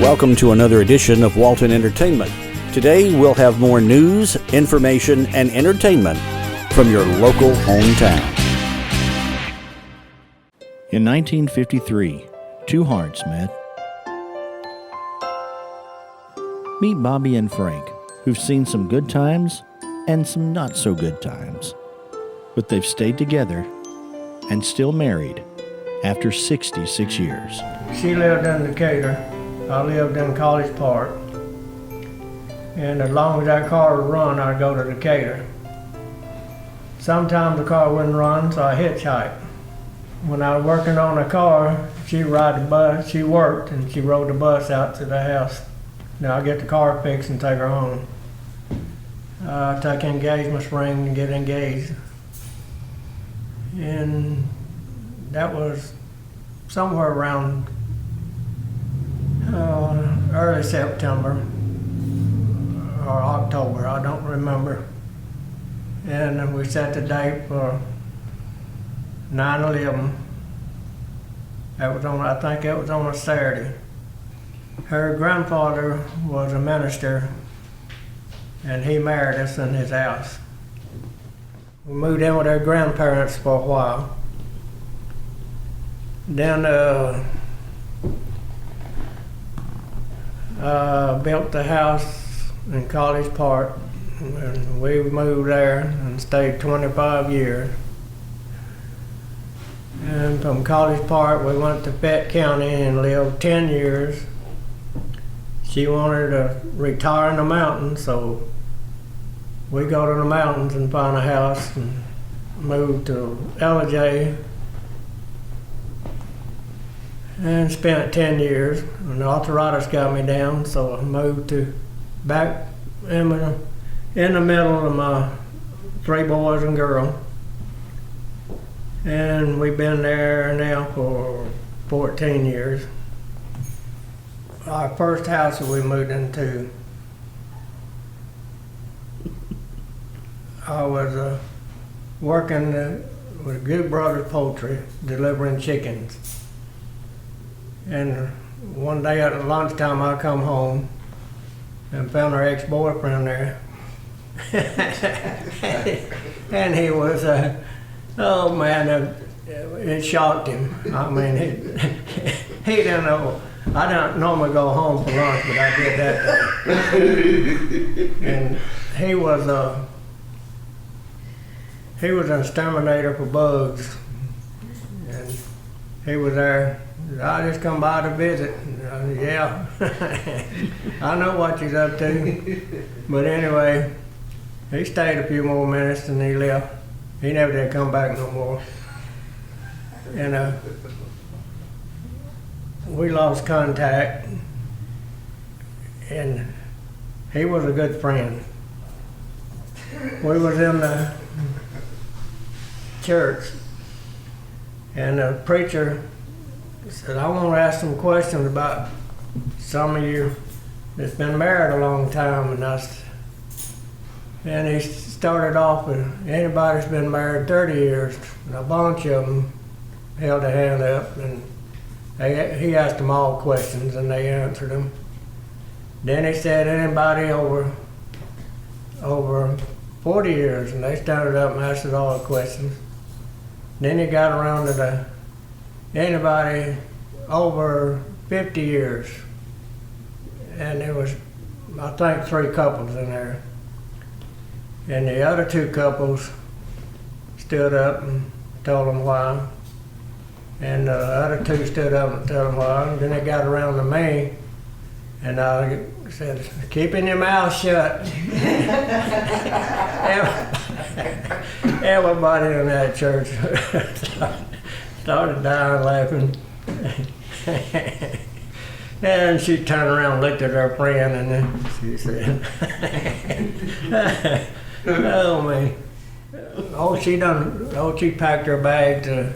Welcome to another edition of Walton Entertainment. Today we'll have more news, information, and entertainment from your local hometown. In 1953, two hearts met. Meet Bobby and Frank, who've seen some good times and some not so good times. But they've stayed together and still married after 66 years. She lived in Decatur. I lived in College Park. And as long as that car would run, I'd go to Decatur. Sometimes the car wouldn't run, so I hitchhiked. When I was working on the car, she'd ride the bus. She worked and she rode the bus out to the house. Now I get the car fixed and take her home. I take engagement ring and get engaged. And that was somewhere around early September or October, I don't remember. And we set the date for 9/11. That was on, I think it was on a Saturday. Her grandfather was a minister and he married us in his house. We moved in with our grandparents for a while. Then built the house in College Park, and we moved there and stayed 25 years. And from College Park we went to Fayette County and lived 10 years. She wanted to retire in the mountains, so we go to the mountains and find a house and moved to LJ and spent 10 years. And the arthritis got me down, so I moved to back in the middle of my 3 boys and girl. And we've been there now for 14 years. Our first house that we moved into, I was working with Good Brothers Poultry, delivering chickens. And one day at lunchtime I come home and found her ex-boyfriend there. And he was, oh man, it shocked him. I mean, he didn't know. I don't normally go home for lunch, but I did that day. And he was an exterminator for bugs. And he was there. I just come by to visit. Yeah, I know what he's up to. But anyway, he stayed a few more minutes and he left. He never did come back no more. And we lost contact. And he was a good friend. We was in the church, and the preacher said, I want to ask some questions about some of you that's been married a long time. And he started off with, anybody that's been married 30 years, and a bunch of them held a hand up, and he asked them all questions and they answered them. Then he said, anybody over 40 years, and they started up and asked us all the questions. Then he got around to anybody over 50 years. And there was, I think, 3 couples in there. And the other 2 couples stood up and told them why. And the other 2 stood up and told them why. And then they got around to me, and I said, keeping your mouth shut. Everybody in that church started dying laughing. And she turned around and looked at her friend, and then she said, oh man. She packed her bag to,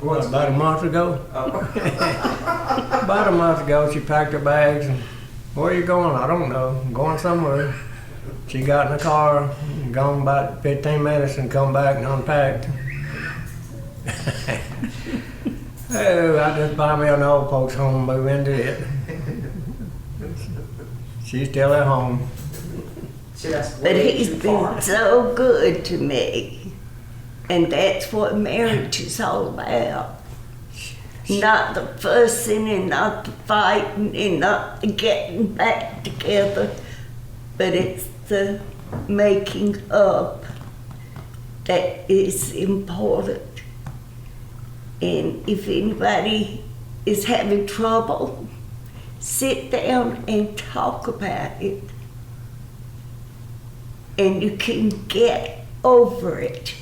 about a month ago? About a month ago, she packed her bags, and where are you going? I don't know. I'm going somewhere. She got in the car, gone about 15 minutes, and come back and unpacked. Oh, I just buy me an old folks home, move into it. She's still at home. But he's been so good to me. And that's what marriage is all about. Not the fussing and not the fighting and not the getting back together, but it's the making up that is important. And if anybody is having trouble, sit down and talk about it. And you can get over it.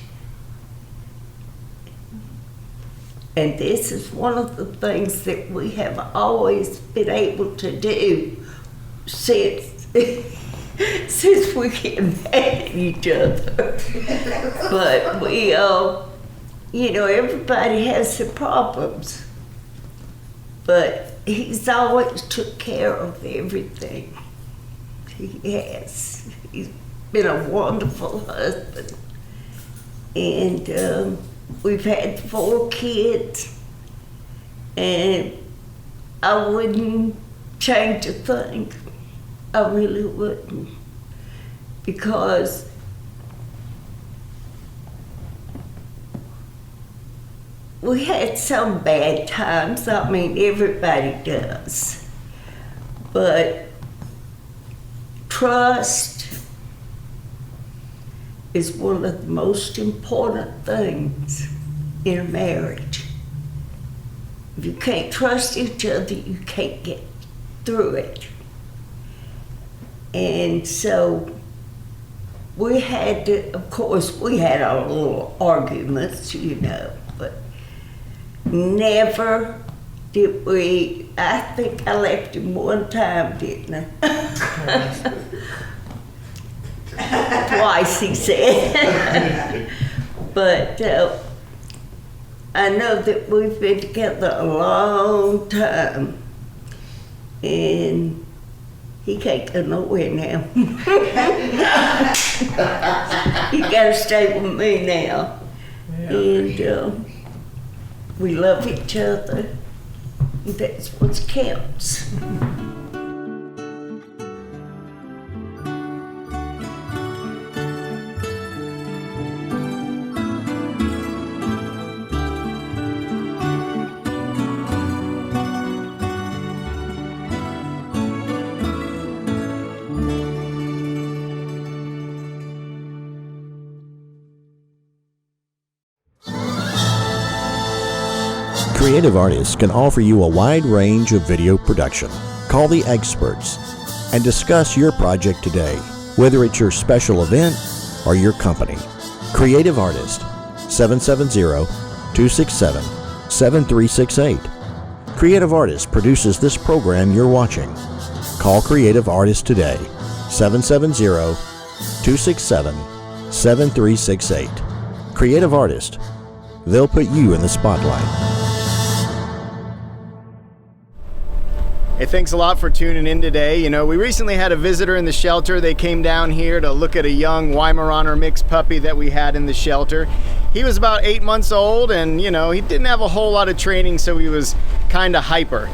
And this is one of the things that we have always been able to do since we get mad at each other. But we, everybody has their problems. But he's always took care of everything. He has. He's been a wonderful husband. And we've had 4 kids, and I wouldn't change a thing. I really wouldn't. Because we had some bad times. I mean, everybody does. But trust is one of the most important things in a marriage. If you can't trust each other, you can't get through it. And so we had to, of course, we had our little arguments, but never did we. I think I left him one time, didn't I? Twice, he said. But I know that we've been together a long time, and he can't go nowhere now. He gotta stay with me now. And we love each other. That's what counts. Creative artists can offer you a wide range of video production. Call the experts and discuss your project today, whether it's your special event or your company. Creative Artist, 770-267-7368. Creative Artist produces this program you're watching. Call Creative Artist today, 770-267-7368. Creative Artist, they'll put you in the spotlight. Hey, thanks a lot for tuning in today. We recently had a visitor in the shelter. They came down here to look at a young Weimaraner mixed puppy that we had in the shelter. He was about 8 months old, and he didn't have a whole lot of training, so he was kind of hyper.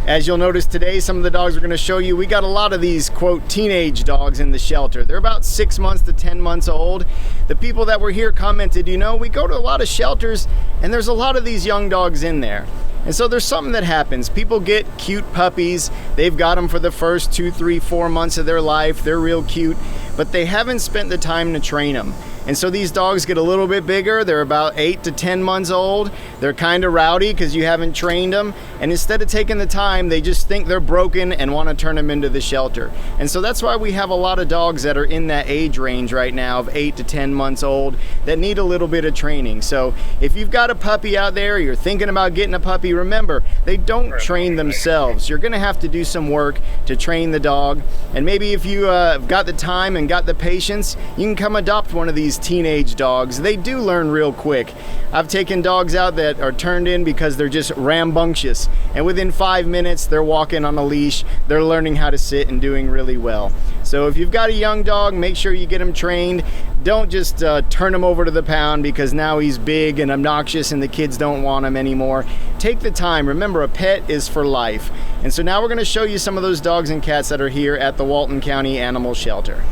As you'll notice today, some of the dogs we're going to show you, we got a lot of these, quote, teenage dogs in the shelter. They're about 6 months to 10 months old. The people that were here commented, we go to a lot of shelters, and there's a lot of these young dogs in there. And so there's something that happens. People get cute puppies. They've got them for the first 2, 3, 4 months of their life. They're real cute, but they haven't spent the time to train them. And so these dogs get a little bit bigger. They're about 8 to 10 months old. They're kind of rowdy because you haven't trained them. And instead of taking the time, they just think they're broken and want to turn them into the shelter. And so that's why we have a lot of dogs that are in that age range right now of 8 to 10 months old that need a little bit of training. So if you've got a puppy out there, you're thinking about getting a puppy, remember, they don't train themselves. You're going to have to do some work to train the dog. And maybe if you have got the time and got the patience, you can come adopt one of these teenage dogs. They do learn real quick. I've taken dogs out that that are turned in because they're just rambunctious. And within 5 minutes, they're walking on a leash, they're learning how to sit and doing really well. So if you've got a young dog, make sure you get him trained. Don't just turn him over to the pound because now he's big and obnoxious and the kids don't want him anymore. Take the time. Remember, a pet is for life. And so now we're going to show you some of those dogs and cats that are here at the Walton County Animal Shelter.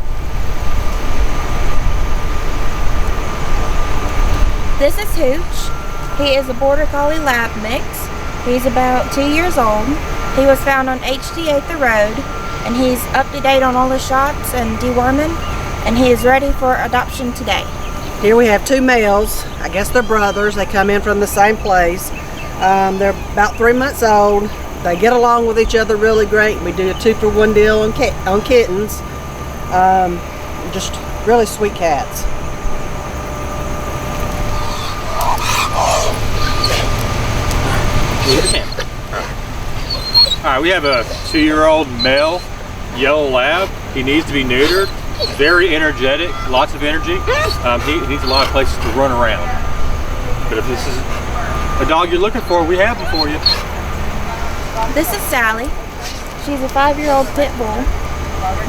This is Hooch. He is a Border Collie Lab mix. He's about 2 years old. He was found on HD 8th Road, and he's up to date on all the shots and deworming, and he is ready for adoption today. Here we have two males. I guess they're brothers. They come in from the same place. They're about 3 months old. They get along with each other really great. We do a 2-for-1 deal on kittens. Just really sweet cats. Alright, we have a 2-year-old male yellow lab. He needs to be neutered. Very energetic, lots of energy. He needs a lot of places to run around. But if this is a dog you're looking for, we have them for you. This is Sally. She's a 5-year-old pit bull.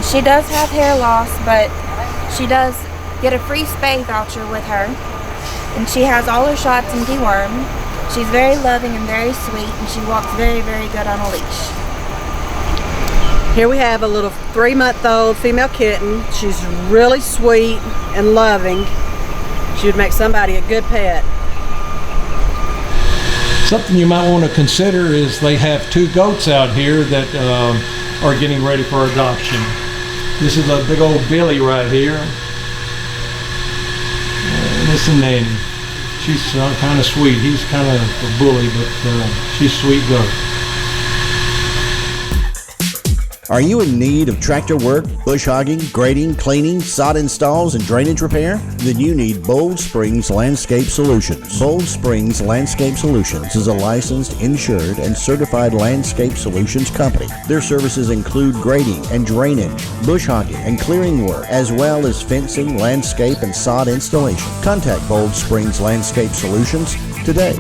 She does have hair loss, but she does get a free spay voucher with her. And she has all her shots and dewormed. She's very loving and very sweet, and she walks very, very good on a leash. Here we have a little 3-month-old female kitten. She's really sweet and loving. She would make somebody a good pet. Something you might want to consider is they have 2 goats out here that are getting ready for adoption. This is a big old Billy right here. This is Nanny. She's kind of sweet. He's kind of a bully, but she's a sweet goat. Are you in need of tractor work, bush hogging, grading, cleaning, sod installs, and drainage repair? Then you need Bold Springs Landscape Solutions. Bold Springs Landscape Solutions is a licensed, insured, and certified landscape solutions company. Their services include grading and drainage, bush hogging and clearing work, as well as fencing, landscape, and sod installation. Contact Bold Springs Landscape Solutions today.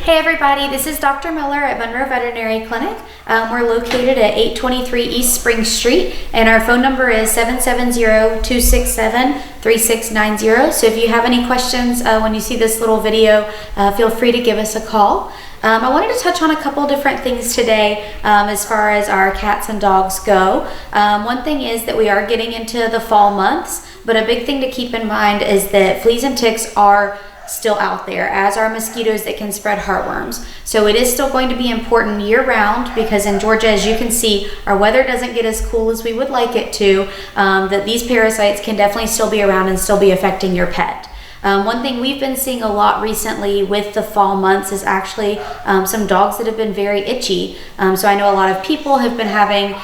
Hey everybody, this is Dr. Miller at Monroe Veterinary Clinic. We're located at 823 East Spring Street, and our phone number is 770-267-3690. So if you have any questions when you see this little video, feel free to give us a call. I wanted to touch on a couple different things today as far as our cats and dogs go. One thing is that we are getting into the fall months, but a big thing to keep in mind is that fleas and ticks are still out there, as are mosquitoes that can spread heartworms. So it is still going to be important year round, because in Georgia, as you can see, our weather doesn't get as cool as we would like it to, that these parasites can definitely still be around and still be affecting your pet. One thing we've been seeing a lot recently with the fall months is actually some dogs that have been very itchy. So I know a lot of people have been having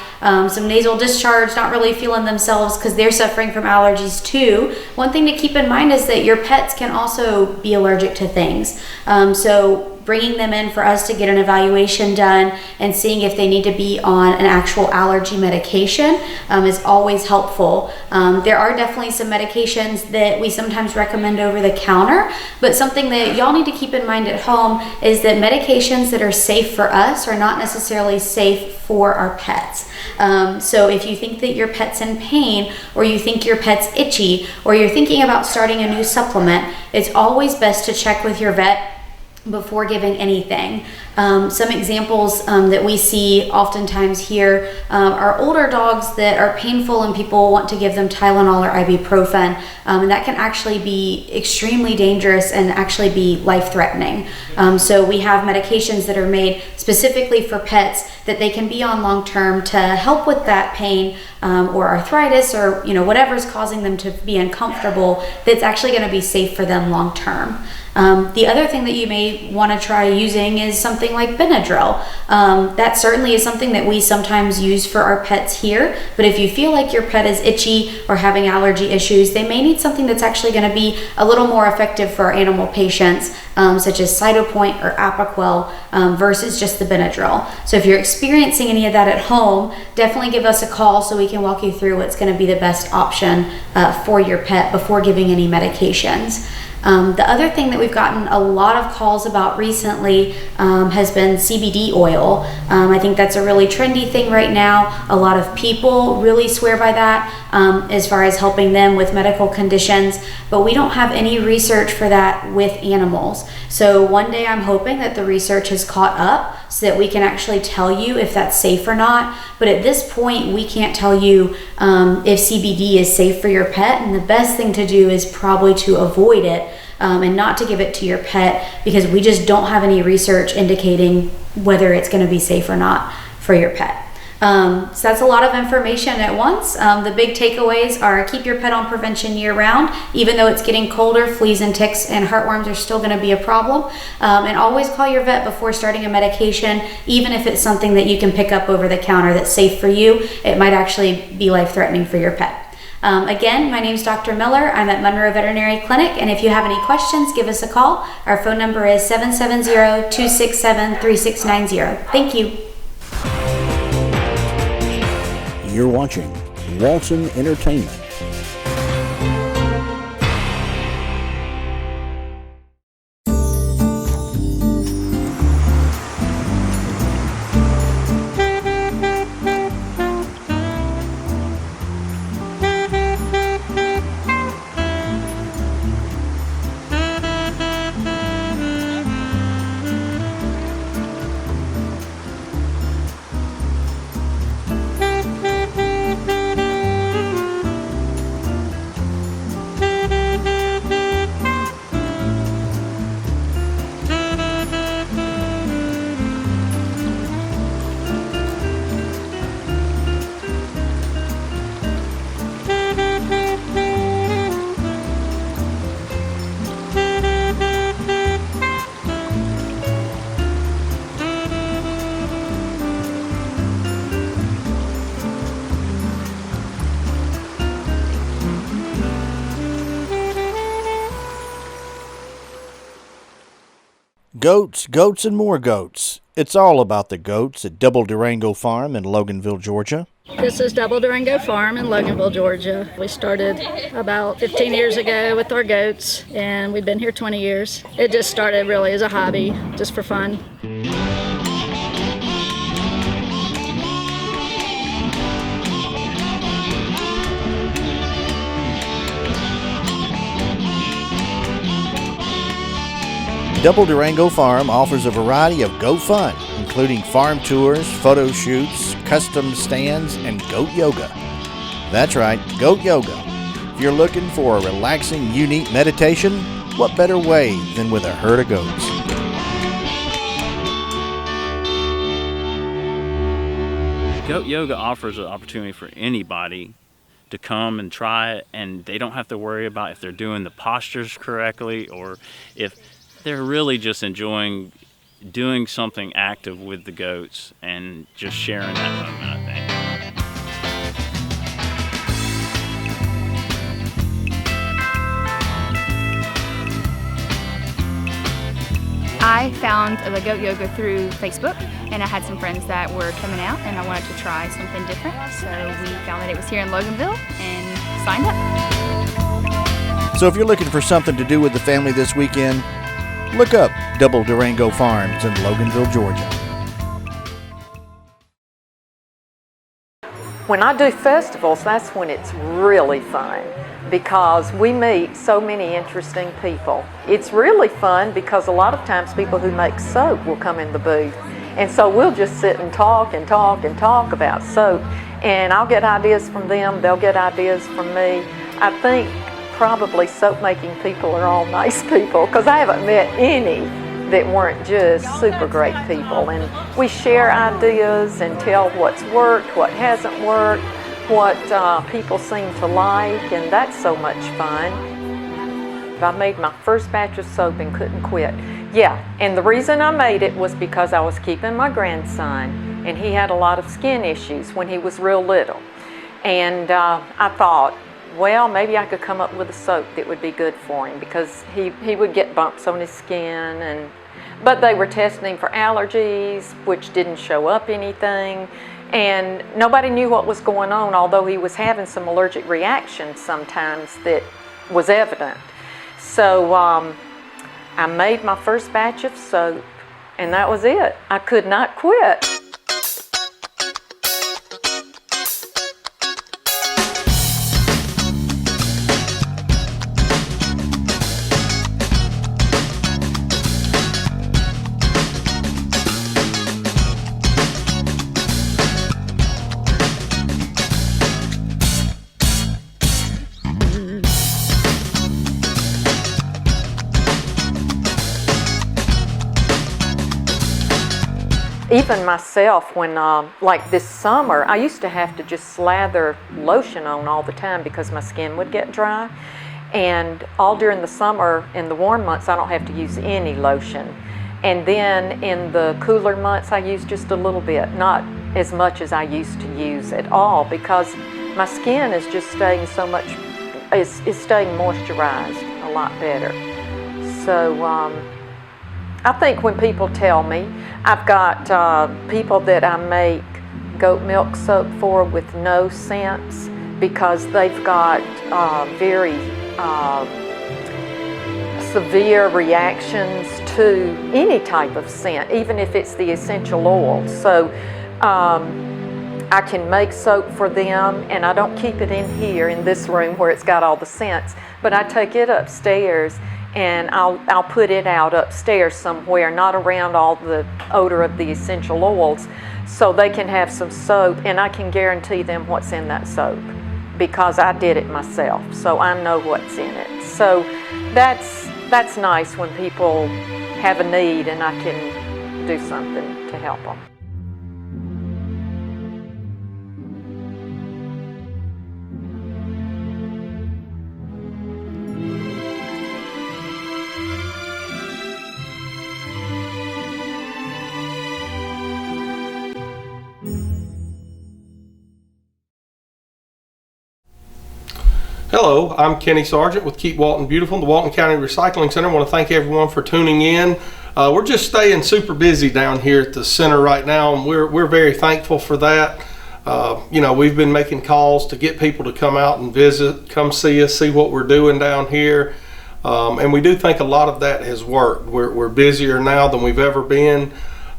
some nasal discharge, not really feeling themselves because they're suffering from allergies too. One thing to keep in mind is that your pets can also be allergic to things. So bringing them in for us to get an evaluation done and seeing if they need to be on an actual allergy medication is always helpful. There are definitely some medications that we sometimes recommend over the counter, but something that y'all need to keep in mind at home is that medications that are safe for us are not necessarily safe for our pets. So if you think that your pet's in pain, or you think your pet's itchy, or you're thinking about starting a new supplement, it's always best to check with your vet before giving anything. Some examples that we see oftentimes here are older dogs that are painful and people want to give them Tylenol or ibuprofen, and that can actually be extremely dangerous and actually be life-threatening. So we have medications that are made specifically for pets that they can be on long-term to help with that pain or arthritis, or whatever's causing them to be uncomfortable, that's actually going to be safe for them long-term. The other thing that you may want to try using is something like Benadryl. That certainly is something that we sometimes use for our pets here, but if you feel like your pet is itchy or having allergy issues, they may need something that's actually going to be a little more effective for our animal patients, such as Cytopoint or Apoquel, versus just the Benadryl. So if you're experiencing any of that at home, definitely give us a call so we can walk you through what's going to be the best option for your pet before giving any medications. The other thing that we've gotten a lot of calls about recently has been CBD oil. I think that's a really trendy thing right now. A lot of people really swear by that as far as helping them with medical conditions, but we don't have any research for that with animals. So one day I'm hoping that the research has caught up so that we can actually tell you if that's safe or not. But at this point, we can't tell you if CBD is safe for your pet, and the best thing to do is probably to avoid it and not to give it to your pet, because we just don't have any research indicating whether it's going to be safe or not for your pet. So that's a lot of information at once. The big takeaways are keep your pet on prevention year round. Even though it's getting colder, fleas and ticks and heartworms are still going to be a problem. And always call your vet before starting a medication, even if it's something that you can pick up over the counter that's safe for you. It might actually be life-threatening for your pet. Again, my name is Dr. Miller. I'm at Monroe Veterinary Clinic, and if you have any questions, give us a call. Our phone number is 770-267-3690. Thank you. You're watching Walton Entertainment. Goats, goats, and more goats. It's all about the goats at Double Durango Farm in Loganville, Georgia. This is Double Durango Farm in Loganville, Georgia. We started about 15 years ago with our goats, and we've been here 20 years. It just started really as a hobby, just for fun. Double Durango Farm offers a variety of goat fun, including farm tours, photo shoots, custom stands, and goat yoga. That's right, goat yoga. If you're looking for a relaxing, unique meditation, what better way than with a herd of goats? Goat yoga offers an opportunity for anybody to come and try it, and they don't have to worry about if they're doing the postures correctly or if they're really just enjoying doing something active with the goats and just sharing that moment, I think. I found the goat yoga through Facebook, and I had some friends that were coming out and I wanted to try something different, so we found that it was here in Loganville and signed up. So if you're looking for something to do with the family this weekend, look up Double Durango Farms in Loganville, Georgia. When I do festivals, that's when it's really fun because we meet so many interesting people. It's really fun because a lot of times people who make soap will come in the booth, and so we'll just sit and talk and talk and talk about soap, and I'll get ideas from them, they'll get ideas from me. I think probably soap making people are all nice people because I haven't met any that weren't just super great people, and we share ideas and tell what's worked, what hasn't worked, what people seem to like, and that's so much fun. I made my first batch of soap and couldn't quit. Yeah, and the reason I made it was because I was keeping my grandson, and he had a lot of skin issues when he was real little, and I thought, well, maybe I could come up with a soap that would be good for him because he would get bumps on his skin, but they were testing him for allergies, which didn't show up anything, and nobody knew what was going on, although he was having some allergic reactions sometimes that was evident. So I made my first batch of soap, and that was it. I could not quit. Even myself, when like this summer, I used to have to just slather lotion on all the time because my skin would get dry. And all during the summer, in the warm months, I don't have to use any lotion. And then in the cooler months, I use just a little bit, not as much as I used to use at all, because my skin is just staying so much, is staying moisturized a lot better. So I think when people tell me, I've got people that I make goat milk soap for with no scents because they've got very severe reactions to any type of scent, even if it's the essential oils. So I can make soap for them, and I don't keep it in here in this room where it's got all the scents, but I take it upstairs and I'll put it out upstairs somewhere, not around all the odor of the essential oils, so they can have some soap, and I can guarantee them what's in that soap because I did it myself, so I know what's in it. So that's nice when people have a need and I can do something to help them. Hello, I'm Kenny Sargent with Keep Walton Beautiful, the Walton County Recycling Center. I want to thank everyone for tuning in. We're just staying super busy down here at the center right now, and we're very thankful for that. You know, we've been making calls to get people to come out and visit, come see us, see what we're doing down here. And we do think a lot of that has worked. We're busier now than we've ever been.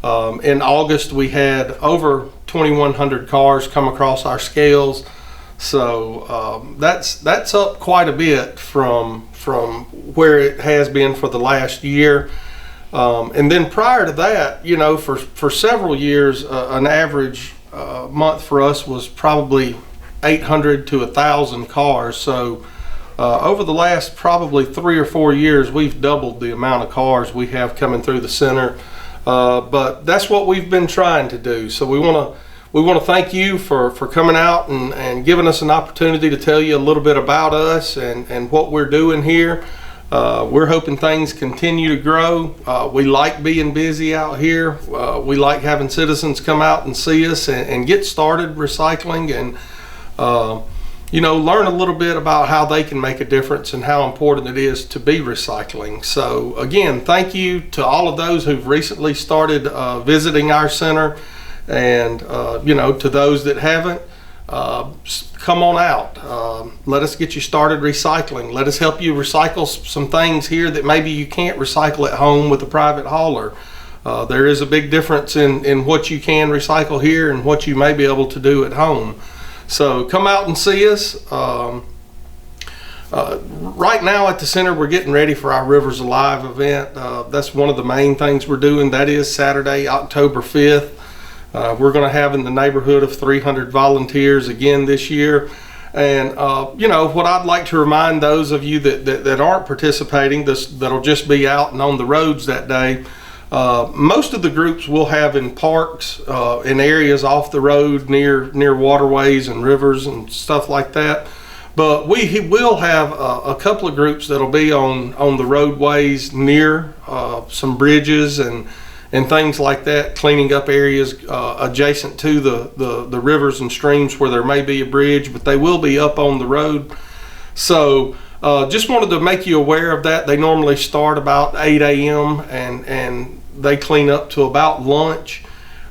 In August, we had over 2,100 cars come across our scales. So that's up quite a bit from where it has been for the last year. And then prior to that, you know, for several years, an average month for us was probably 800 to 1,000 cars. So over the last probably 3 or 4 years, we've doubled the amount of cars we have coming through the center. But that's what we've been trying to do. So we want to thank you for coming out and giving us an opportunity to tell you a little bit about us and what we're doing here. We're hoping things continue to grow. We like being busy out here. We like having citizens come out and see us and get started recycling and you know, learn a little bit about how they can make a difference and how important it is to be recycling. So again, thank you to all of those who've recently started visiting our center. And you know, to those that haven't, come on out. Let us get you started recycling. Let us help you recycle some things here that maybe you can't recycle at home with a private hauler. There is a big difference in what you can recycle here and what you may be able to do at home. So come out and see us. Right now at the center, we're getting ready for our Rivers Alive event. That's one of the main things we're doing. That is Saturday, October 5th. We're going to have in the neighborhood of 300 volunteers again this year. And you know, what I'd like to remind those of you that aren't participating, that'll just be out and on the roads that day, most of the groups we'll have in parks, in areas off the road near waterways and rivers and stuff like that. But we will have a couple of groups that'll be on the roadways near some bridges and things like that, cleaning up areas adjacent to the rivers and streams where there may be a bridge, but they will be up on the road. So just wanted to make you aware of that. They normally start about 8 a.m. and they clean up to about lunch.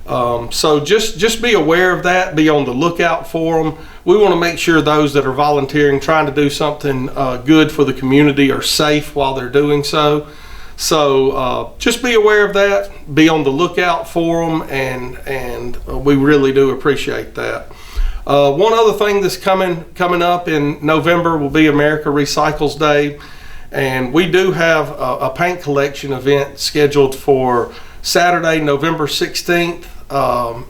So just be aware of that. Be on the lookout for them. We want to make sure those that are volunteering, trying to do something good for the community, are safe while they're doing so. So just be aware of that. Be on the lookout for them, and we really do appreciate that. One other thing that's coming up in November will be America Recycles Day, and we do have a paint collection event scheduled for Saturday, November 16th,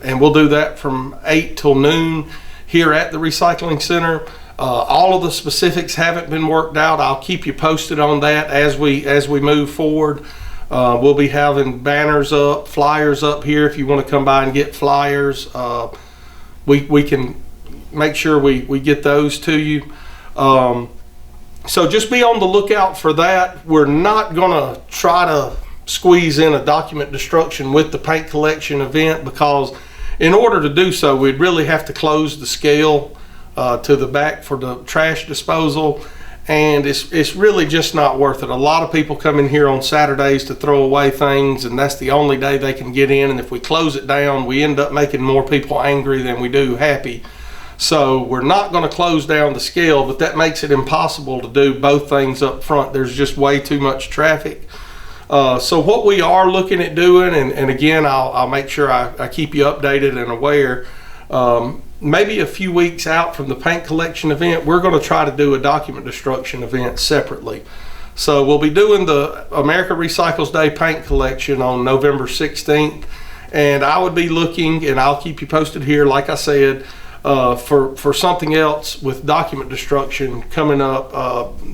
and we'll do that from 8 till noon here at the Recycling Center. All of the specifics haven't been worked out. I'll keep you posted on that as we move forward. We'll be having banners up, flyers up here if you want to come by and get flyers. We can make sure we get those to you. So just be on the lookout for that. We're not going to try to squeeze in a document destruction with the paint collection event, because in order to do so, we'd really have to close the scale to the back for the trash disposal, and it's really just not worth it. A lot of people come in here on Saturdays to throw away things, and that's the only day they can get in, and if we close it down, we end up making more people angry than we do happy. So we're not going to close down the scale, but that makes it impossible to do both things up front. There's just way too much traffic. So what we are looking at doing, and again, I'll make sure I keep you updated and aware, maybe a few weeks out from the paint collection event, we're going to try to do a document destruction event separately. So we'll be doing the America Recycles Day paint collection on November 16th, and I would be looking, and I'll keep you posted here, like I said, for something else with document destruction coming up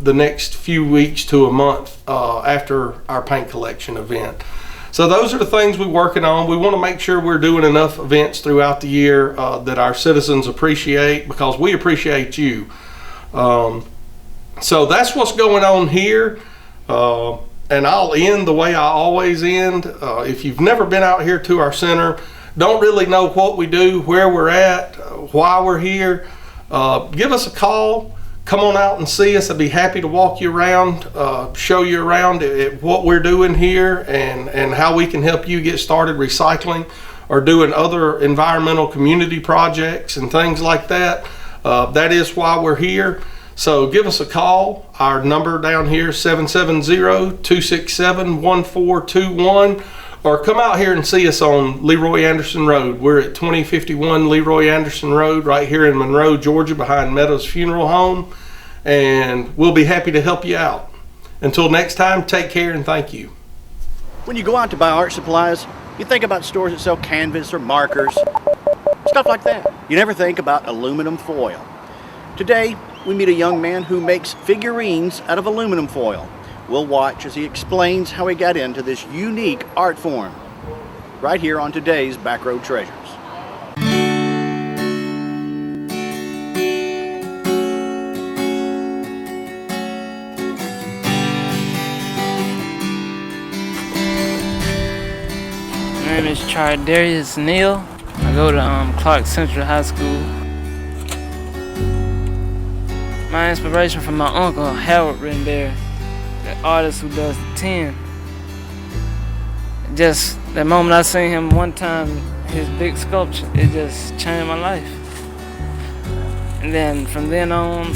the next few weeks to a month after our paint collection event. So those are the things we're working on. We want to make sure we're doing enough events throughout the year that our citizens appreciate, because we appreciate you. So that's what's going on here. And I'll end the way I always end. If you've never been out here to our center, don't really know what we do, where we're at, why we're here, give us a call. Come on out and see us. I'd be happy to walk you around, show you around at what we're doing here and how we can help you get started recycling or doing other environmental community projects and things like that. That is why we're here. So give us a call. Our number down here is 770-267-1421, or come out here and see us on Leroy Anderson Road. We're at 2051 Leroy Anderson Road right here in Monroe, Georgia, behind Meadows Funeral Home, and we'll be happy to help you out. Until next time, take care and thank you. When you go out to buy art supplies, you think about stores that sell canvas or markers, stuff like that. You never think about aluminum foil. Today, we meet a young man who makes figurines out of aluminum foil. We'll watch as he explains how he got into this unique art form, right here on today's Backroad Treasures. My name is Darius Neal. I go to Clark Central High School. My inspiration from my uncle, Howard Renberry, the artist who does the tin. Just the moment I seen him one time, his big sculpture, it just changed my life. And then from then on,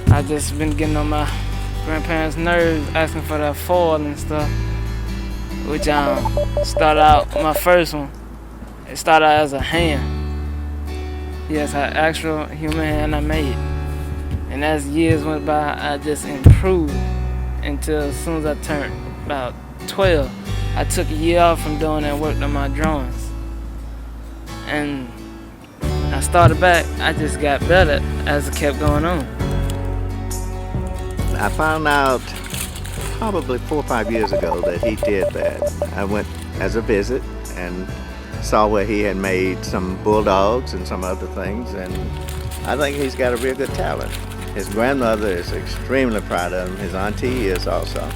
I just been getting on my grandparents' nerves, asking for that foil and stuff, which started out, my first one, it started out as a hand. Yes, an actual human hand I made. And as years went by, I just improved until as soon as I turned about 12, I took a year off from doing that and worked on my drawings. And I started back, I just got better as it kept going on. I found out probably 4 or 5 years ago that he did that. I went as a visit and saw where he had made some bulldogs and some other things, and I think he's got a real good talent. His grandmother is extremely proud of him. His auntie is also.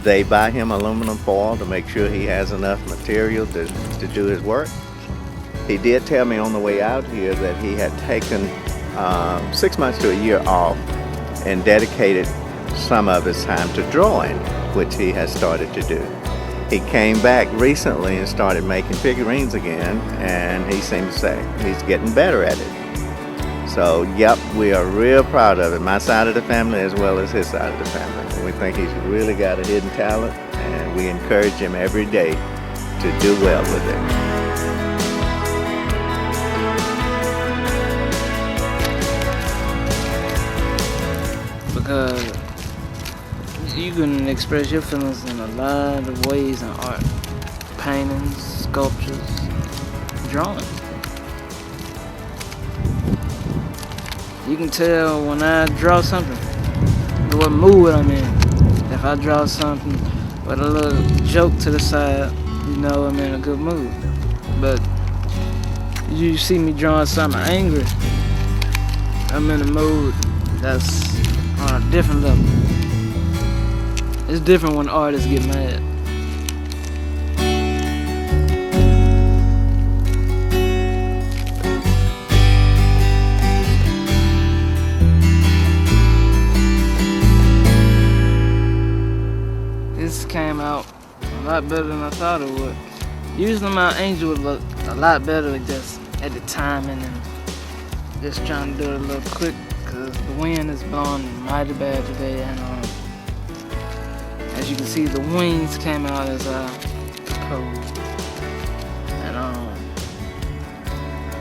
They buy him aluminum foil to make sure he has enough material to do his work. He did tell me on the way out here that he had taken 6 months to a year off and dedicated some of his time to drawing, which he has started to do. He came back recently and started making figurines again, and he seems to say he's getting better at it. So, yep, we are real proud of it, my side of the family as well as his side of the family. We think he's really got a hidden talent, and we encourage him every day to do well with it. Because you can express your feelings in a lot of ways in art. Paintings, sculptures, drawing. You can tell when I draw something, what mood I'm in. If I draw something with a little joke to the side, you know I'm in a good mood. But you see me drawing something angry, I'm in a mood that's on a different level. It's different when artists get mad. This came out a lot better than I thought it would. Usually my angel would look a lot better just at the timing and just trying to do it a little quick because the wind is blowing mighty bad today, and as you can see, the wings came out as proposed. And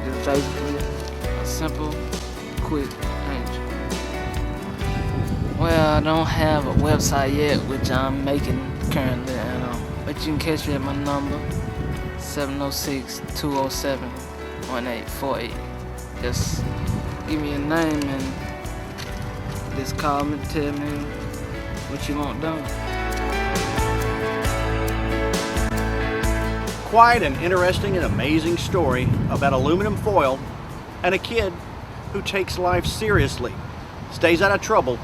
it's basically a simple, quick angel. Well, I don't have a website yet, which I'm making currently, but you can catch me at my number, 706-207-1848. Just give me a name and just call me, tell me what you want done. Quite an interesting and amazing story about aluminum foil and a kid who takes life seriously, stays out of trouble,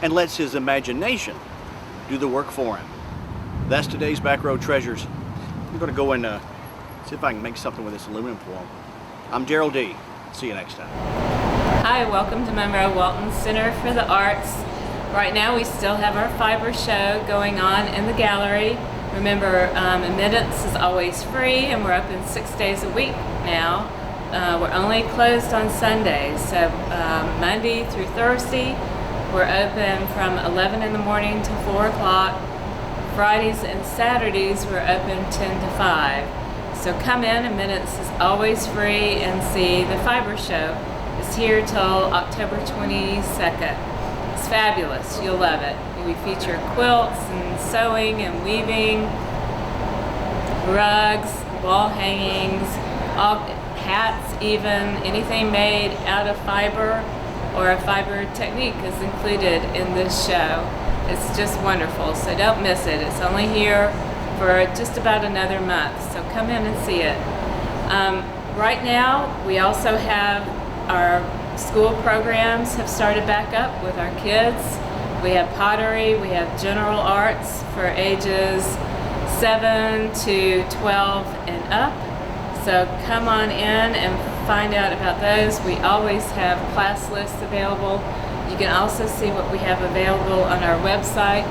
and lets his imagination do the work for him. That's today's Backroad Treasures. I'm going to go and see if I can make something with this aluminum foil. I'm Gerald D. See you next time. Hi, welcome to Monroe Walton Center for the Arts. Right now we still have our fiber show going on in the gallery. Remember, admittance is always free, and we're open 6 days a week now. We're only closed on Sundays, so Monday through Thursday we're open from 11 in the morning to 4 o'clock. Fridays and Saturdays we're open 10 to 5. So come in, admittance is always free, and see the fiber show. It's here till October 22nd. It's fabulous, you'll love it. We feature quilts and sewing and weaving, rugs, wall hangings, all hats even, anything made out of fiber or a fiber technique is included in this show. It's just wonderful, so don't miss it. It's only here for just about another month, so come in and see it. Right now, we also have our school programs have started back up with our kids. We have pottery, we have general arts for ages 7 to 12 and up. So come on in and find out about those. We always have class lists available. You can also see what we have available on our website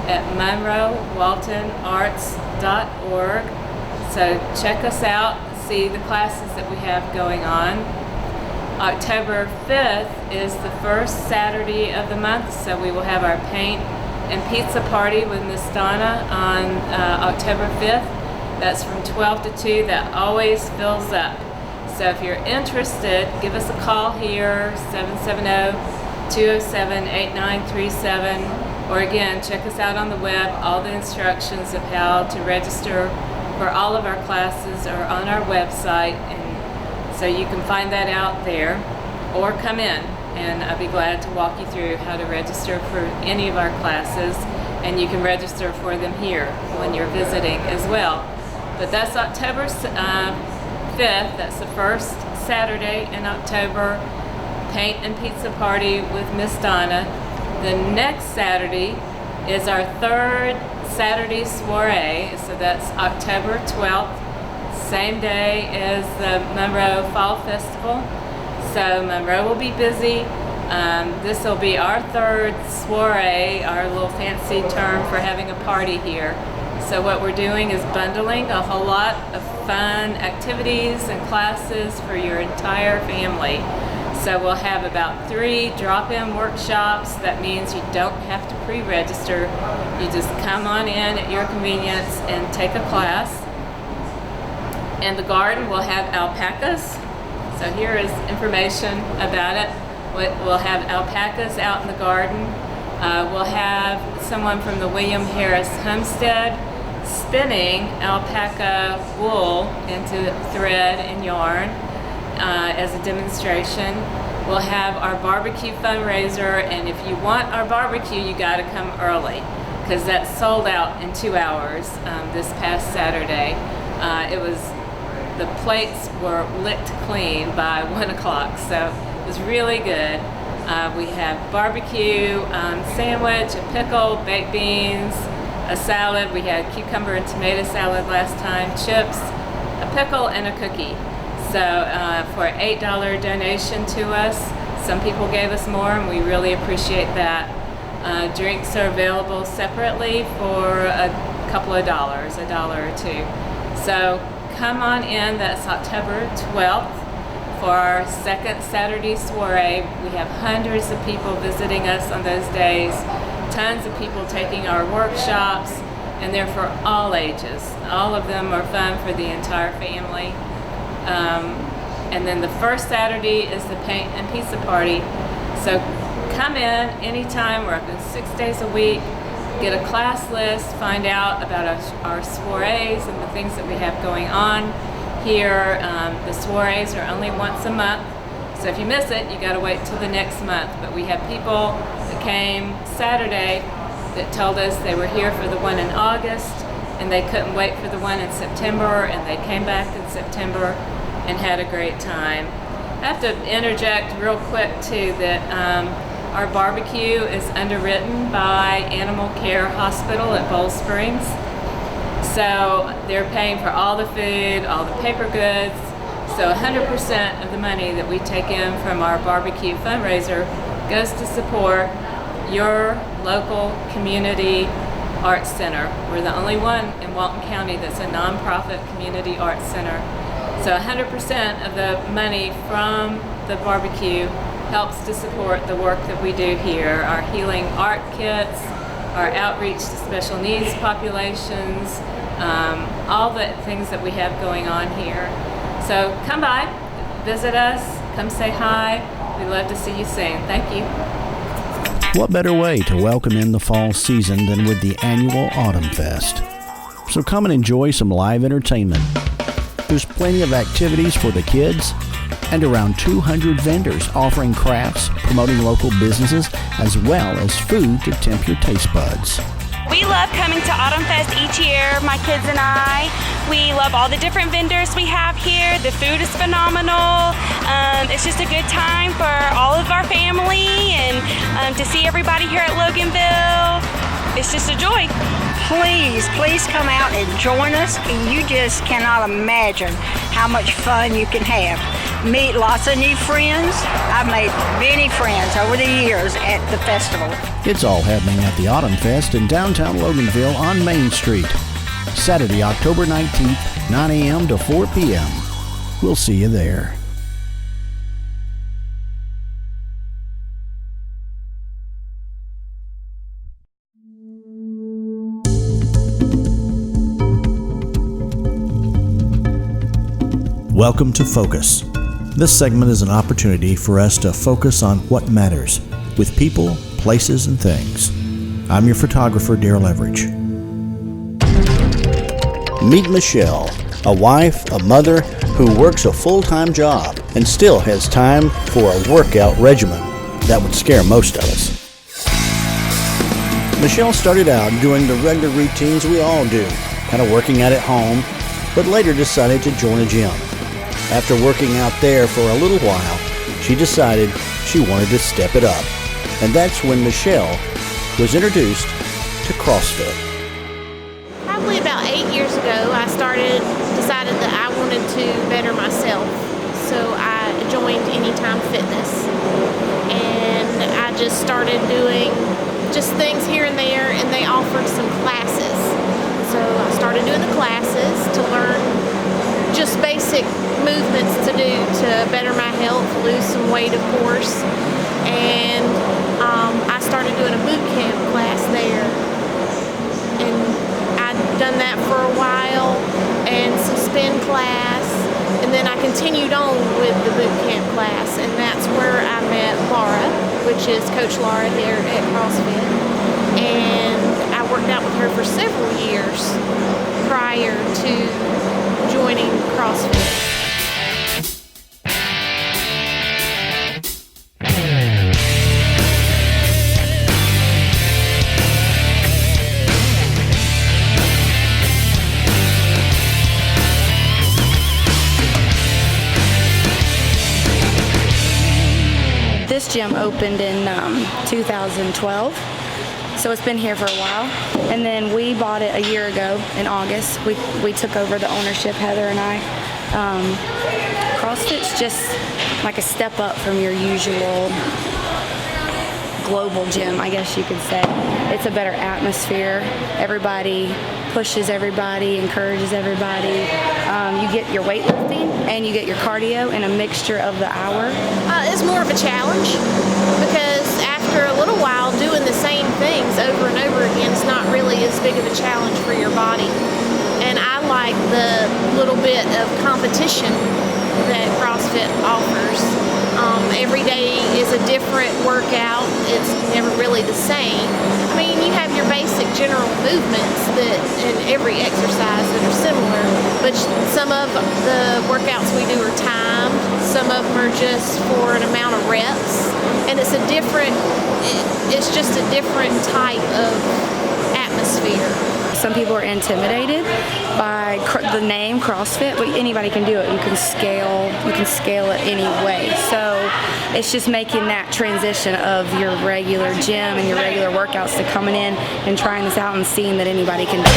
at monroewaltonarts.org. So check us out, see the classes that we have going on. October 5th is the first Saturday of the month, so we will have our paint and pizza party with Miss Donna on October 5th. That's from 12 to 2. That always fills up. So if you're interested, give us a call here, 770-207-8937. Or again, check us out on the web. All the instructions of how to register for all of our classes are on our website. And so you can find that out there, or come in and I'll be glad to walk you through how to register for any of our classes, and you can register for them here when you're visiting as well. But that's October 5th, that's the first Saturday in October, paint and pizza party with Miss Donna. The next Saturday is our third Saturday soiree, so that's October 12th. Same day as the Monroe Fall Festival. So Monroe will be busy. This will be our third soiree, our little fancy term for having a party here. So what we're doing is bundling a whole lot of fun activities and classes for your entire family. So we'll have about 3 drop-in workshops. That means you don't have to pre-register. You just come on in at your convenience and take a class. In the garden, we'll have alpacas. So here is information about it. We'll have alpacas out in the garden. We'll have someone from the William Harris Homestead spinning alpaca wool into thread and yarn as a demonstration. We'll have our barbecue fundraiser, and if you want our barbecue, you got to come early because that's sold out in 2 hours this past Saturday. The plates were licked clean by 1 o'clock, so it was really good. We have barbecue, sandwich, a pickle, baked beans, a salad. We had cucumber and tomato salad last time, chips, a pickle, and a cookie. So for an $8 donation to us, some people gave us more, and we really appreciate that. Drinks are available separately for a couple of dollars, $1 or $2. So come on in. That's October 12th for our second Saturday soiree. We have hundreds of people visiting us on those days, tons of people taking our workshops, and they're for all ages. All of them are fun for the entire family. And then the first Saturday is the paint and pizza party. So come in anytime. We're open 6 days a week. Get a class list, find out about our soirees and the things that we have going on here. The soirees are only once a month, so if you miss it, you got to wait till the next month. But we have people that came Saturday that told us they were here for the one in August and they couldn't wait for the one in September, and they came back in September and had a great time. I have to interject real quick too that our barbecue is underwritten by Animal Care Hospital at Bowl Springs. So they're paying for all the food, all the paper goods. So 100% of the money that we take in from our barbecue fundraiser goes to support your local community arts center. We're the only one in Walton County that's a nonprofit community arts center. So 100% of the money from the barbecue helps to support the work that we do here, our healing art kits, our outreach to special needs populations, all the things that we have going on here. So come by, visit us, come say hi. We'd love to see you soon. Thank you. What better way to welcome in the fall season than with the annual Autumn Fest? So come and enjoy some live entertainment. There's plenty of activities for the kids, and around 200 vendors offering crafts, promoting local businesses, as well as food to tempt your taste buds. We love coming to Autumn Fest each year, my kids and I. We love all the different vendors we have here. The food is phenomenal. It's just a good time for all of our family, and to see everybody here at Loganville, it's just a joy. Please come out and join us. You just cannot imagine how much fun you can have. Meet lots of new friends. I've made many friends over the years at the festival. It's all happening at the Autumn Fest in downtown Loganville on Main Street. Saturday, October 19th, 9 a.m. to 4 p.m. We'll see you there. Welcome to Focus. This segment is an opportunity for us to focus on what matters with people, places, and things. I'm your photographer, Darrell Everidge. Meet Michelle, a wife, a mother who works a full-time job and still has time for a workout regimen that would scare most of us. Michelle started out doing the regular routines we all do, kind of working out at home, but later decided to join a gym. After working out there for a little while, she decided she wanted to step it up. And that's when Michelle was introduced to CrossFit. Probably about 8 years ago, I decided that I wanted to better myself. So I joined Anytime Fitness. And I just started doing just things here and there, and they offered some classes. So started doing the classes to learn just basic movements to do to better my health, lose some weight, of course. And I started doing a boot camp class there. And I'd done that for a while, and some spin class. And then I continued on with the boot camp class, and that's where I met Laura, which is Coach Laura here at CrossFit. And I worked out with her for several years prior to joining CrossFit. This gym opened in 2012, so it's been here for a while. And then we bought it a year ago in August. We took over the ownership, Heather and I. CrossFit's just like a step up from your usual global gym, I guess you could say. It's a better atmosphere. Everybody pushes everybody, encourages everybody. You get your weightlifting and you get your cardio in a mixture of the hour. It's more of a challenge because after a little while doing the same things over and over again, it's not really as big of a challenge for your body. And I like the little bit of competition that CrossFit offers. Every day is a different workout. It's never really the same. I mean, you have your basic general movements that in every exercise that are similar, but some of the workouts we do are timed. Some of them are just for an amount of reps, and it's just a different type of atmosphere. Some people are intimidated by the name CrossFit, but anybody can do it. You can scale it any way. So it's just making that transition of your regular gym and your regular workouts to coming in and trying this out and seeing that anybody can do it.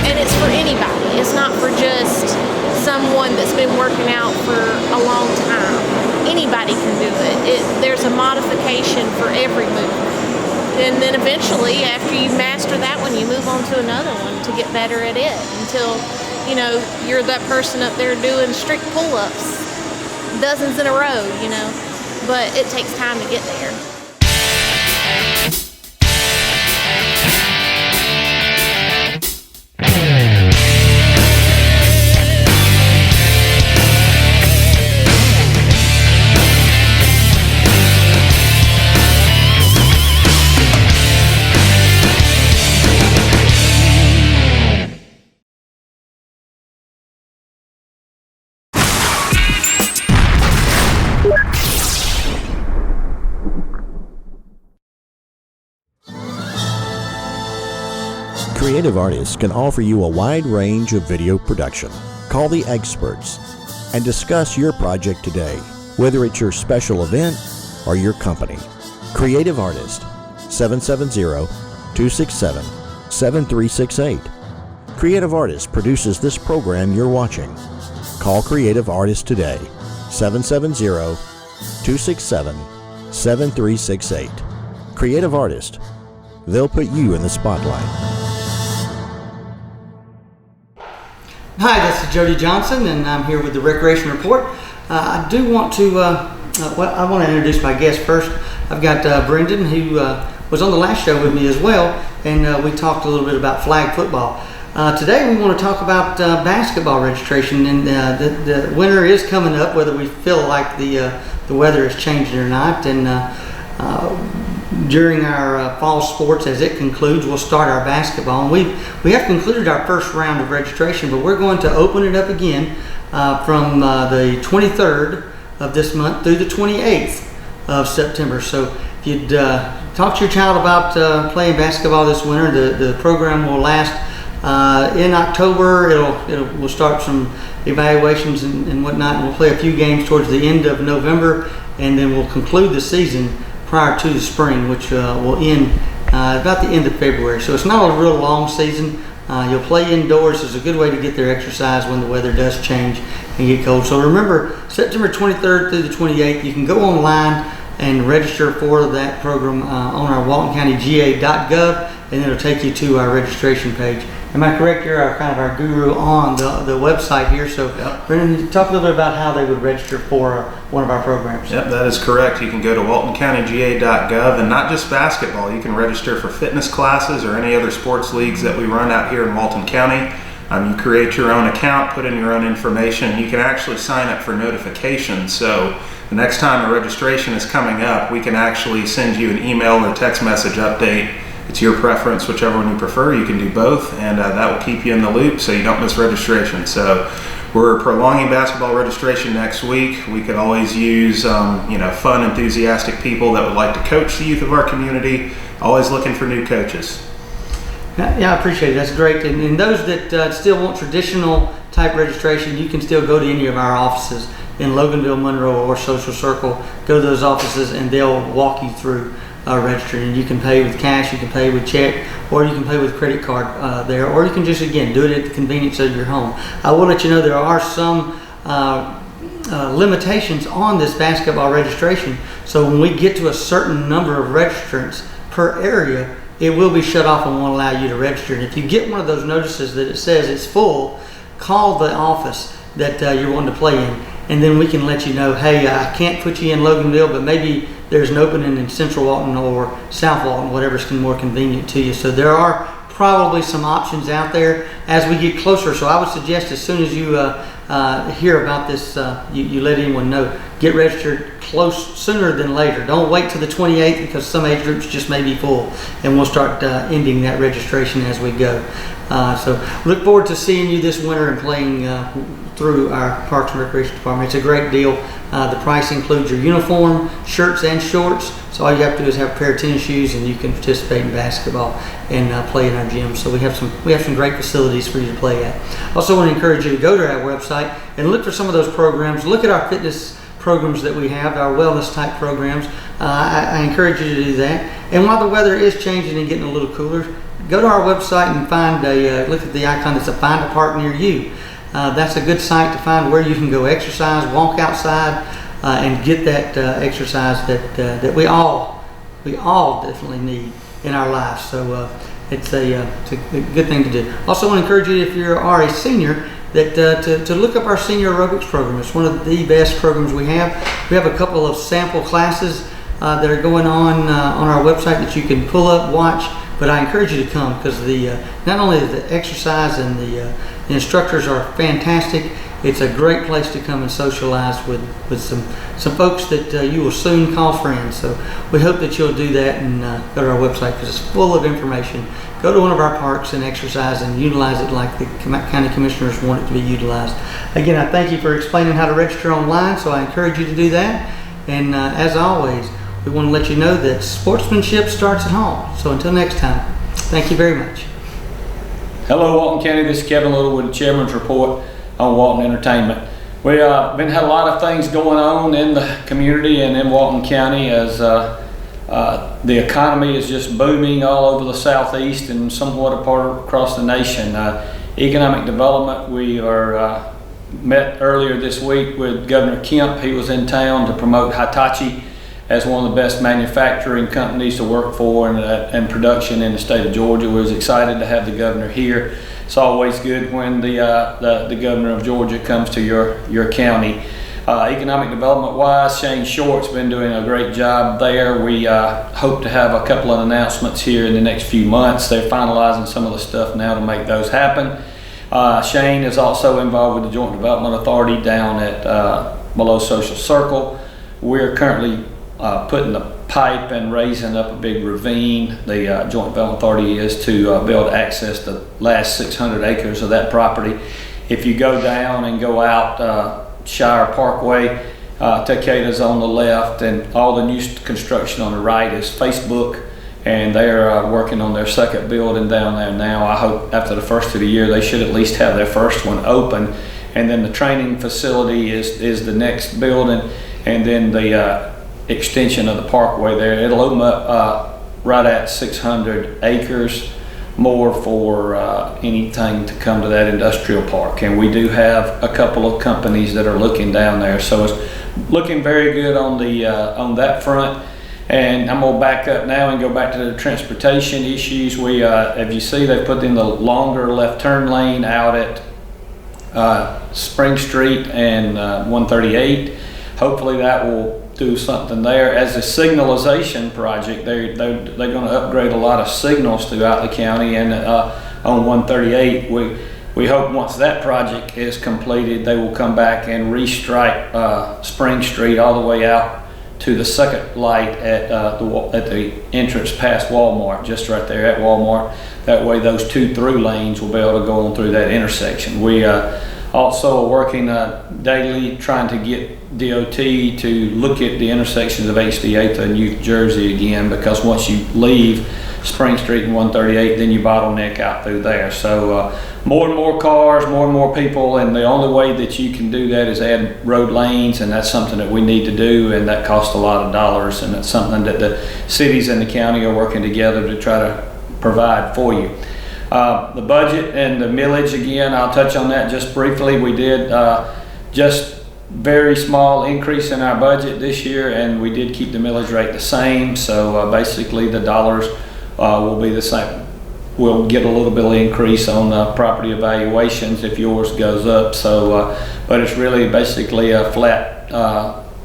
And it's for anybody. It's not for just someone that's been working out for a long time. Anybody can do it. There's a modification for every movement. And then eventually, after you master that one, you move on to another one to get better at it until, you're that person up there doing strict pull-ups, dozens in a row, But it takes time to get there. Creative artists can offer you a wide range of video production. Call the experts and discuss your project today, whether it's your special event or your company. Creative Artist, 770-267-7368. Creative Artist produces this program you're watching. Call Creative Artist today, 770-267-7368. Creative Artist, they'll put you in the spotlight. Hi, this is Jody Johnson, and I'm here with the Recreation Report. I do want to, I want to introduce my guest first. I've got Brendan, who was on the last show with me as well, and we talked a little bit about flag football. Today we want to talk about basketball registration, and the winter is coming up, whether we feel like the weather is changing or not. And during our fall sports, as it concludes, we'll start our basketball. And we have concluded our first round of registration, but we're going to open it up again from the 23rd of this month through the 28th of September. So if you'd talk to your child about playing basketball this winter, the program will last in October. We'll start some evaluations and whatnot, and we'll play a few games towards the end of November, and then we'll conclude the season prior to the spring, which will end about the end of February. So it's not a real long season. You'll play indoors. It's a good way to get their exercise when the weather does change and get cold. So remember, September 23rd through the 28th, you can go online and register for that program on our waltoncountyga.gov, and it'll take you to our registration page. Am I correct? You're our guru on the website here. So, Brendan, talk a little bit about how they would register for one of our programs. Yep, that is correct. You can go to waltoncountyga.gov, and not just basketball. You can register for fitness classes or any other sports leagues that we run out here in Walton County. You create your own account, put in your own information. You can actually sign up for notifications. So the next time a registration is coming up, we can actually send you an email or text message update. It's your preference, whichever one you prefer. You can do both, and that will keep you in the loop so you don't miss registration. So we're prolonging basketball registration next week. We could always use fun, enthusiastic people that would like to coach the youth of our community. Always looking for new coaches. Yeah, I appreciate it. That's great. And those that still want traditional type registration, you can still go to any of our offices in Loganville, Monroe, or Social Circle. Go to those offices and they'll walk you through registering. And you can pay with cash, you can pay with check, or you can pay with credit card there, or you can just, again, do it at the convenience of your home. I will let you know there are some limitations on this basketball registration. So when we get to a certain number of registrants per area, it will be shut off and won't allow you to register. And if you get one of those notices that it says it's full, call the office that you're wanting to play in, and then we can let you know, hey, I can't put you in Loganville, but maybe there's an opening in Central Walton or South Walton, whatever's more convenient to you. So there are probably some options out there as we get closer. So I would suggest as soon as you hear about this, you let anyone know. Get registered sooner than later. Don't wait till the 28th, because some age groups just may be full, and we'll start ending that registration as we go. So look forward to seeing you this winter and playing through our Parks and Recreation Department. It's a great deal. The price includes your uniform, shirts, and shorts. So all you have to do is have a pair of tennis shoes, and you can participate in basketball and play in our gym. So we have some great facilities for you to play at. Also want to encourage you to go to our website and look for some of those programs. Look at our fitness programs that we have, our wellness type programs. I encourage you to do that. And while the weather is changing and getting a little cooler, go to our website and find look at the icon that's a Find a Park near you. That's a good site to find where you can go exercise, walk outside, and get that exercise that we all definitely need in our lives. So it's a good thing to do. Also want to encourage you, if you are a senior, that to look up our senior aerobics program. It's one of the best programs we have. We have a couple of sample classes that are going on our website that you can pull up, watch. But I encourage you to come, because not only the exercise and the instructors are fantastic, it's a great place to come and socialize with some folks that you will soon call friends. So we hope that you'll do that and go to our website, because it's full of information. Go to one of our parks and exercise and utilize it like the county commissioners want it to be utilized. Again, I thank you for explaining how to register online, so I encourage you to do that. And as always, we want to let you know that sportsmanship starts at home. So until next time, thank you very much. Hello, Walton County. This is Kevin Little with the Chairman's Report on Walton Entertainment. We've had a lot of things going on in the community and in Walton County as the economy is just booming all over the southeast and somewhat across the nation. Economic development, we are met earlier this week with Governor Kemp. He was in town to promote Hitachi as one of the best manufacturing companies to work for and production in the state of Georgia. We was excited to have the governor here. It's always good when the governor of Georgia comes to your county. Economic development wise, Shane Short's been doing a great job there. We hope to have a couple of announcements here in the next few months. They're finalizing some of the stuff now to make those happen. Shane is also involved with the Joint Development Authority down at below Social Circle. We're currently putting the pipe and raising up a big ravine. The Joint Development Authority is to be able to access the last 600 acres of that property. If you go down and go out Shire Parkway, Takeda's on the left, and all the new construction on the right is Facebook, and they're working on their second building down there now. I hope after the first of the year they should at least have their first one open, and then the training facility is the next building, and then the extension of the parkway there. It'll open up right at 600 acres. more for anything to come to that industrial park. And we do have a couple of companies that are looking down there, so it's looking very good on the on that front. And I'm gonna back up now and go back to the transportation issues. We, if you see, they put in the longer left turn lane out at Spring Street and 138. Hopefully that will do something there. As a signalization project, they're going to upgrade a lot of signals throughout the county, and on 138 we hope once that project is completed they will come back and restripe Spring Street all the way out to the second light at the entrance past Walmart, just right there at Walmart. That way those 2 through lanes will be able to go on through that intersection. We also are working daily trying to get DOT to look at the intersections of 8th and New Jersey again, because once you leave Spring Street and 138, then you bottleneck out through there. So more and more cars, more and more people, and the only way that you can do that is add road lanes, and that's something that we need to do, and that costs a lot of dollars, and it's something that the cities and the county are working together to try to provide for you. The budget and the millage, again, I'll touch on that just briefly. We did just very small increase in our budget this year, and we did keep the millage rate the same. So basically the dollars will be the same. We'll get a little bit of increase on property evaluations if yours goes up. So, but it's really basically a flat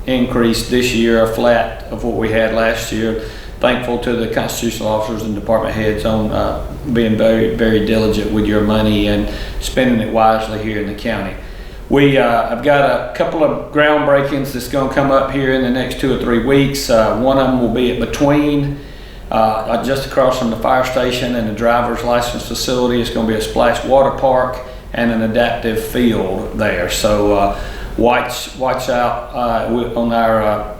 increase this year, a flat of what we had last year. Thankful to the constitutional officers and department heads on being very, very diligent with your money and spending it wisely here in the county. I've got a couple of groundbreakings that's going to come up here in the next 2 or 3 weeks. One of them will be at between just across from the fire station and the driver's license facility. It's going to be a splash water park and an adaptive field there. So watch out on our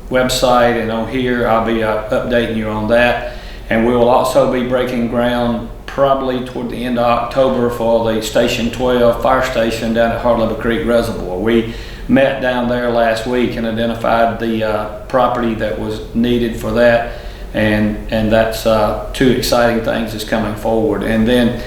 website and on here. I'll be updating you on that, and we will also be breaking ground probably toward the end of October for the Station 12 fire station down at Hardlever Creek Reservoir. We met down there last week and identified the property that was needed for that, and that's 2 exciting things that's coming forward. And then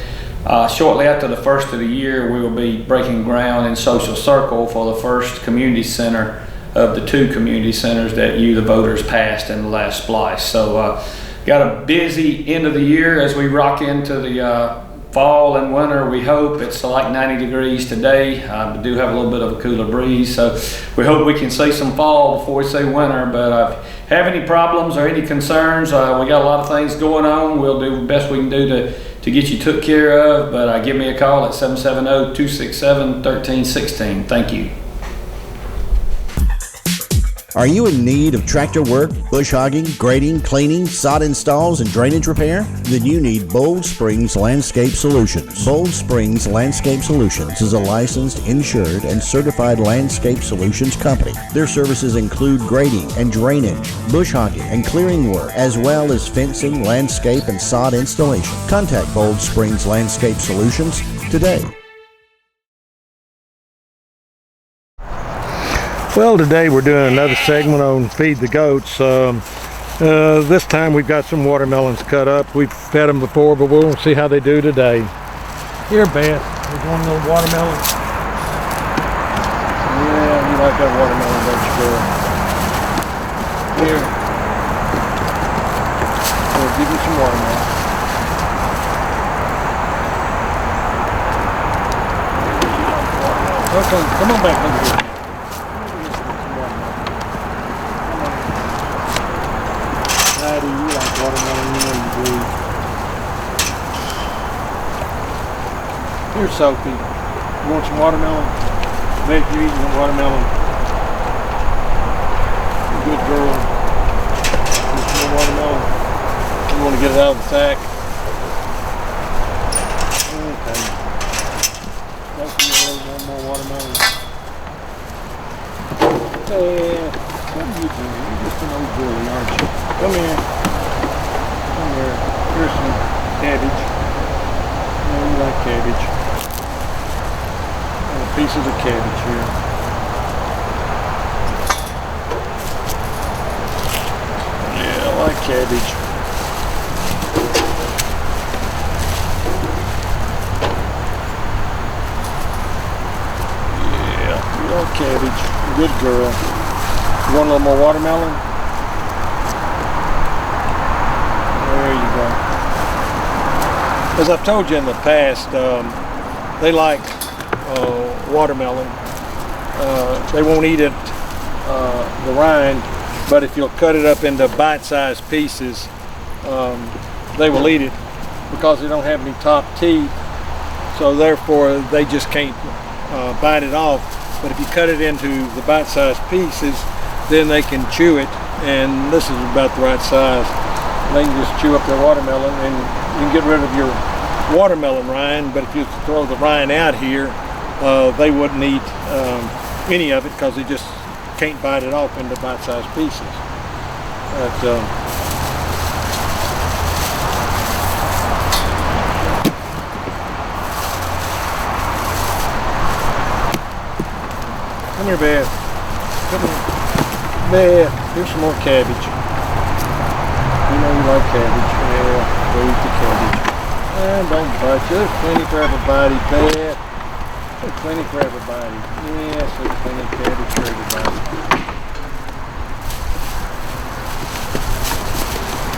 shortly after the first of the year, we will be breaking ground in Social Circle for the first community center of the 2 community centers that you, the voters, passed in the last splice. So got a busy end of the year as we rock into the fall and winter. We hope it's like 90 degrees today. We do have a little bit of a cooler breeze, so we hope we can see some fall before we see winter. But if you have any problems or any concerns, we got a lot of things going on. We'll do the best we can do to get you took care of, but give me a call at 770-267-1316. Thank you. Are you in need of tractor work, bush hogging, grading, cleaning, sod installs, and drainage repair? Then you need Bold Springs Landscape Solutions. Bold Springs Landscape Solutions is a licensed, insured, and certified landscape solutions company. Their services include grading and drainage, bush hogging and clearing work, as well as fencing, landscape, and sod installation. Contact Bold Springs Landscape Solutions today. Well, today we're doing another segment on Feed the Goats. This time we've got some watermelons cut up. We've fed them before, but we'll see how they do today. Here, Beth, there's one little watermelon. Yeah, you like that watermelon, don't you, girl? Here. We'll give you some watermelon. Okay, come on back over here. You like watermelon, you know you do. Here, Sophie, you want some watermelon? Make you eat some watermelon. Good girl. Want some more watermelon? You want to get it out of the sack? Okay. Sophie, you really want more watermelon? Yeah. What are you doing? You're just an old bully, aren't you? Come here. Come here. Here's some cabbage. Oh, you like cabbage. And a piece of the cabbage here. Yeah, I like cabbage. Good girl. You want a little more watermelon? There you go. As I've told you in the past, they like watermelon. They won't eat it, the rind, but if you'll cut it up into bite-sized pieces, they will eat it because they don't have any top teeth, so therefore they just can't bite it off. But if you cut it into the bite-sized pieces, then they can chew it, and this is about the right size. They can just chew up their watermelon, and you can get rid of your watermelon rind, but if you throw the rind out here, they wouldn't eat any of it because they just can't bite it off into bite-sized pieces. But, come here, Beth. Come here. Beth, here's some more cabbage. You know you like cabbage. Yeah, go eat the cabbage. And don't bite you. There's plenty for everybody, Beth. There's plenty for everybody. Yes, there's plenty of cabbage for everybody.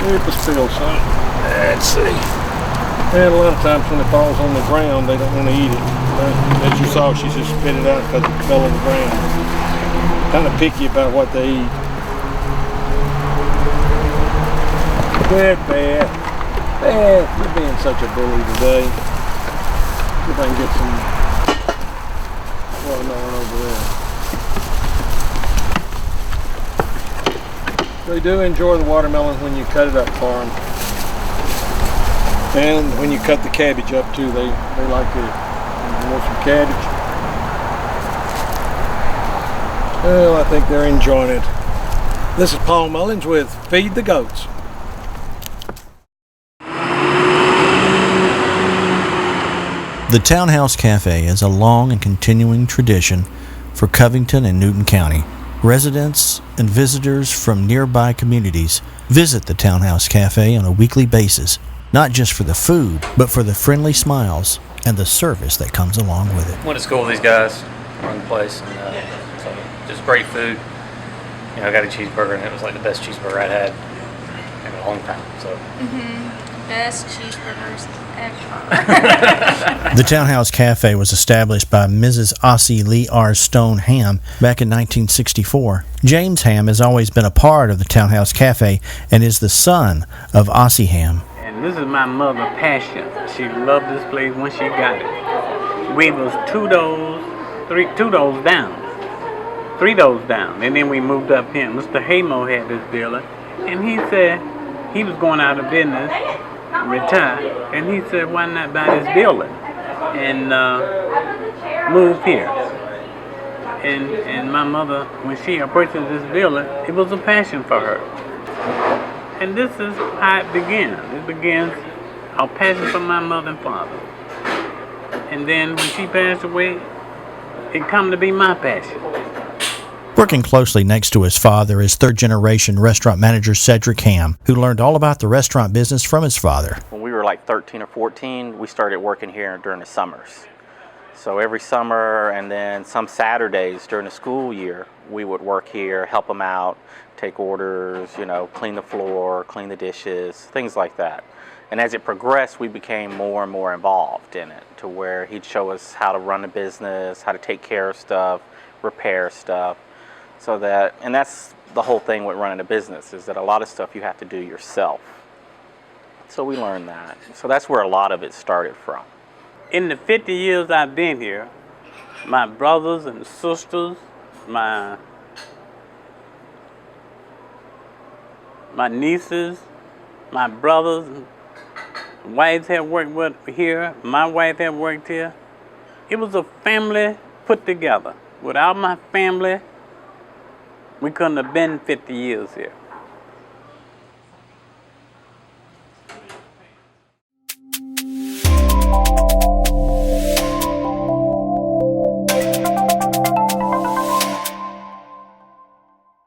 Here's the spill, son. Let's see. And a lot of times when it falls on the ground, they don't want to eat it. As you saw, she just spit it out because it fell on the ground. Kind of picky about what they eat. Good, Beth. Beth, you're being such a bully today. See if I can get some watermelon over there. They do enjoy the watermelon when you cut it up for them. And when you cut the cabbage up too, they like it. You want some cabbage? Well, I think they're enjoying it. This is Paul Mullins with Feed the Goats. The Townhouse Cafe is a long and continuing tradition for Covington and Newton County. Residents and visitors from nearby communities visit the Townhouse Cafe on a weekly basis, not just for the food, but for the friendly smiles and the service that comes along with it. Went to school with these guys, run the place, and so just great food. You know, I got a cheeseburger, and it was like the best cheeseburger I'd had in a long time. So. Best cheeseburgers ever. The Townhouse Cafe was established by Mrs. Ossie Lee R. Stone Ham back in 1964. James Ham has always been a part of the Townhouse Cafe and is the son of Ossie Ham. And this is my mother's passion. She loved this place when she got it. We was three doors down, and then we moved up here. Mr. Haymo had this building, and he said he was going out of business, retire, and he said, why not buy this building and move here? And my mother, when she purchased this building, it was a passion for her. And this is how it began. It begins our passion for my mother and father. And then when she passed away, it come to be my passion. Working closely next to his father is third-generation restaurant manager Cedric Ham, who learned all about the restaurant business from his father. When we were like 13 or 14, we started working here during the summers. So every summer and then some Saturdays during the school year, we would work here, help them out, take orders, you know, clean the floor, clean the dishes, things like that. And as it progressed, we became more and more involved in it, to where he'd show us how to run a business, how to take care of stuff, repair stuff. So that, and that's the whole thing with running a business, is that a lot of stuff you have to do yourself. So we learned that. So that's where a lot of it started from. In the 50 years I've been here, my brothers and sisters, my nieces, my brothers, wives have worked here, my wife have worked here. It was a family put together. Without my family, we couldn't have been 50 years here.